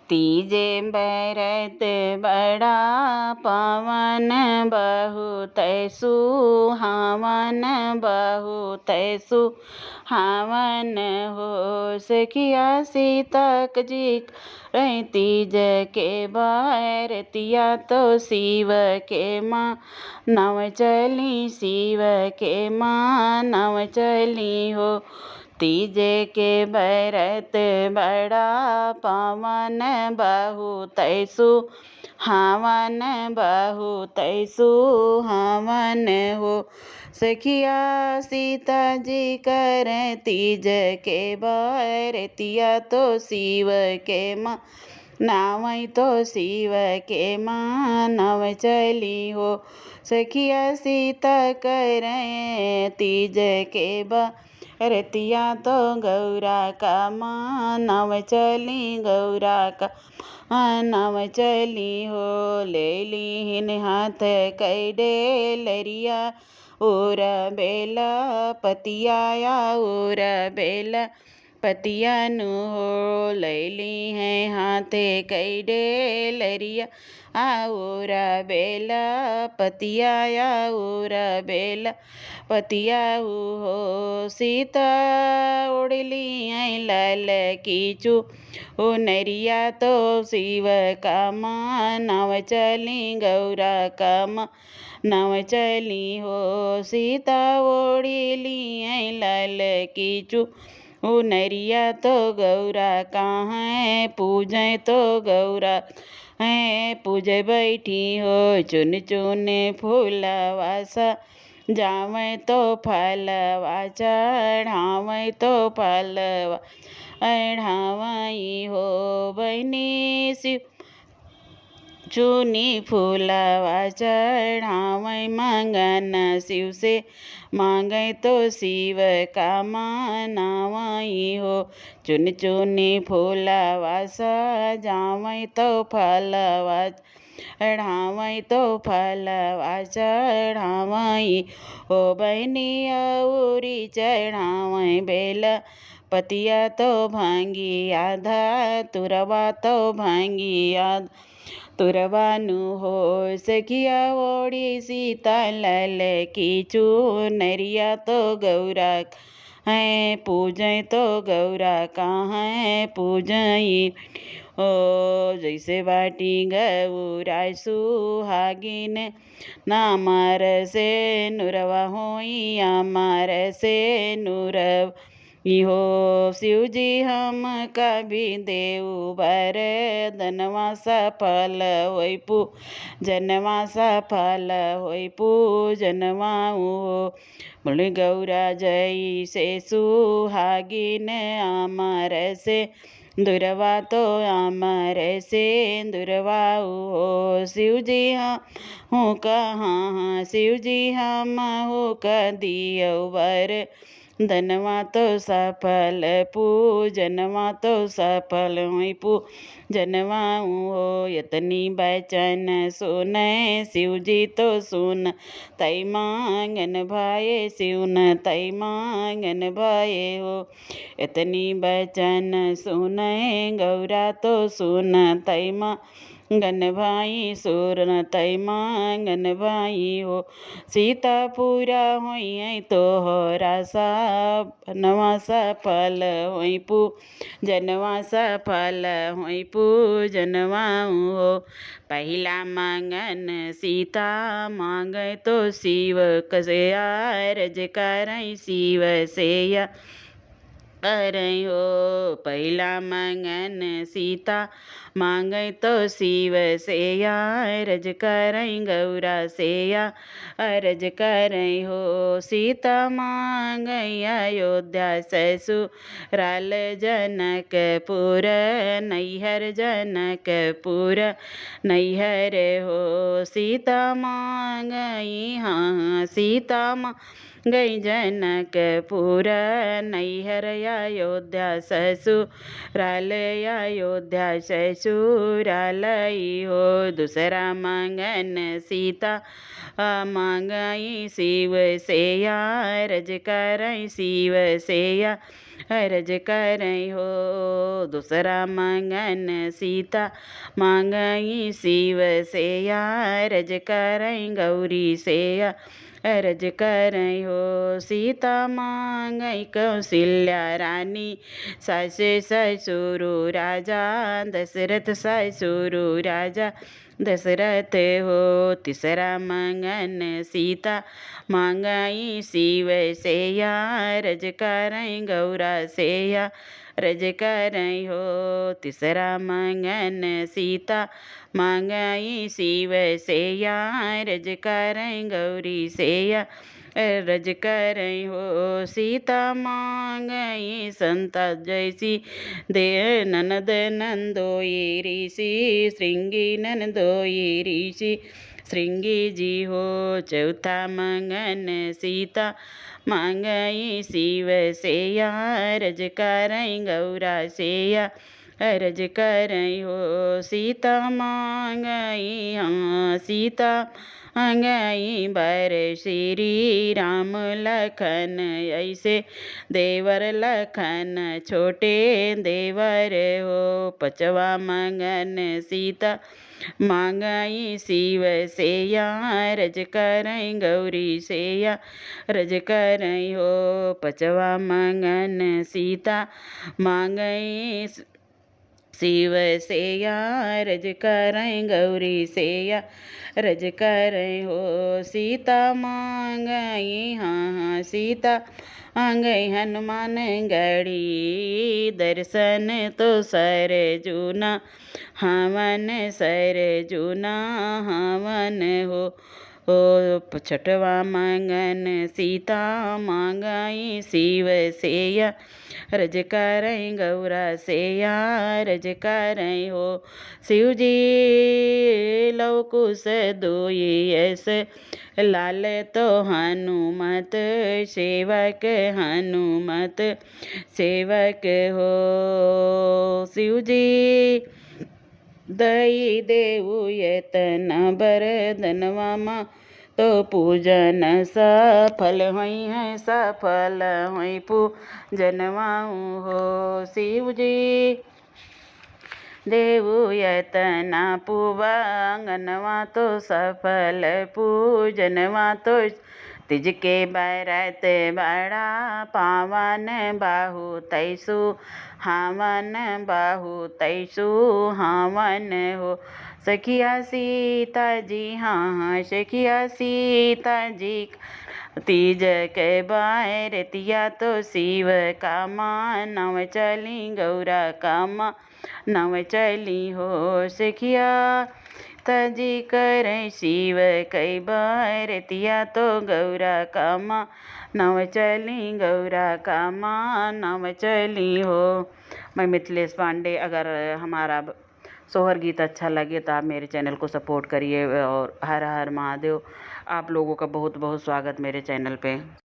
तीजे बरत बड़ा पावन बहुत सुहावन बहुत सुहावन हो। सखिया सीता जी रही तीज के बरतिया तो शिव के माँ नव चली शिव के माँ नव चली हो। तीजे के बरत बड़ा पावन बहुत सुहावन बहुत सुहावन हो। सखिया सीता जी कर तीज के बरतिया तो शिव के माँ नाव तो शिव के माँ नव चली हो। सखिया सीता कर तीज के बरतिया तो गौरा का माँ नव चली गौरा का माँ नव चली हो। ले लीन हाथ कैडे लरिया और बेला पतियाया और बेला पतिया नु हो। लैली है हाथे कैडे लरिया और बेला पतियाया और बेला पतिया हो। सीता उड़ली है लाल कीचू ओ नरिया तो शिव का माँ नव चली गौरा का माँ नव चली हो। सीता ओढ़ली है लाल कीचू ओ नरिया तो गौरा कहाँ है पूजें तो गौरा है पूजे बैठी हो। चुन चुन फूलवासा जावे तो फलवा चढ़ावे तो फलवा चढ़ावई हो। बहनी शिव चुनी फूलवा चढ़ावे मंगन शिव से मांगे तो शिव का मानवई हो। चुन चुनी फूलवा सजावे तो फलवा चढ़ावे तो फलवा चढ़ावई हो। बहनी औरी चढ़ावे बेला पतिया तो भांगी आधा तुरवा तो भांगी आधा तुरवानु हो। सखिया ओड़ी सीता लाल कीचू नरिया तो गौरा है पूजें तो गौरा कहाँ है पूजई हो। जैसे बाटी गौरा सुहागिन नामार से नुरवा होई अमार से नुरव हो। शिव जी हम कभी देव बर धनवा सफल होई जनवा सफल होई जनवा हो। बोले गौरा जय से सुहागिन अमर से दुरवा तो अमर से दुरवा हो। शिव जी हूँ कहाँ शिव जी हम हो कदियो बर धनवा तो सफल पूजनवा तो सफल हुई पूजनवा हो। यतनी बचन सुने शिव जी तो सुन तई मांगन भाए शिवन तई मांगन भाए हो। यतनी बचन सुने गौरा तो सुन तई मांगन भाई सुरन तई मांगन भाई हो। सीता पूरा होई है तोहरा जनवा सफल होई जनवा सफल होई जनवा हो। पहला मांगन सीता मांगे तो शिव कसे आरज करई शिव से करई हो। पहला मांगन सीता मांगे तो शिव से अरज करई गौरा से अरज करई हो। सीता मांगई अयोध्या ससुराल जनकपुर नैहर जनकपुर नैहर हो। सीता मांगई हाँ सीता गई जनकपुर नैहर अयोध्या ससुराल अयोध्या ससुराल हो। दूसरा मांगन सीता मांगई शिव से अरज करई शिव से अरज करई हो। दूसरा मंगन सीता मांगई शिव सेया, अरज करई गौरी सेया, अरज करई हो। सीता मांगई कौशल्या रानी, सासे ससुरु राजा, दशरथ ससुरु राजा दशरथ हो। तीसरा मंगन सीता मांगई शिव सेया, अरज करई गौरा सेया, अरज करई हो। तीसरा मंगन सीता मांगई शिव सेया, अरज करई गौरी सेया, अरज करई हो। सीता मांगई संता जैसी, दे ननद नंदोई ऋषि, श्रृंगी नंदोई ऋषि श्रृंगी जी हो। चौथा मंगन सीता मांगई शिव सेया, अरज करई गौरा सेया, अरज करई हो। सीता मांगई सीता मांगई बर श्री राम लखन ऐसे, देवर लखन छोटे देवर हो। पांचवा मंगन सीता मांगई शिव सेया, अरज करई गौरी सेया, अरज करई हो। पांचवा मंगन सीता मांगई शिव सेया, अरज करई गौरी सेया, अरज करई हो। सीता मांगई सीता मांगई हनुमान गढ़ी, दर्शन तो सर जूना हवन, सर जूना हवन हो। छठवा मंगन सीता मांगई शिव सेया, अरज करई गौरा सेया, अरज करई हो। शिव जी लवकुश दोई यस, लाल तो हनुमत सेवक, हनुमत सेवक हो। शिव जी दई देऊ यतन बरदनवा माँ, तो पूजन सफल हुई है, सफल हुई पूजनवाऊ हो। शिव जी देऊ यतना पुवांगनवा, तो सफल पूजनवा तो तिज के बरत बड़ा पावन, बाहु तैसु हावन, बाहु तैसु हावन हो। सखिया सीता जी सखिया सीता जी तीज के बारतिया, तो शिव कामा नव चली गौरा कामा नव चली हो। सखिया तजी करे शिव कई बारतिया, तो गौरा कामा नव चली गौरा कामा नव चली हो। मैं मिथिलेश पांडे। अगर हमारा सोहर गीत अच्छा लगे तो आप मेरे चैनल को सपोर्ट करिए, और हर हर महादेव। आप लोगों का बहुत बहुत स्वागत मेरे चैनल पे।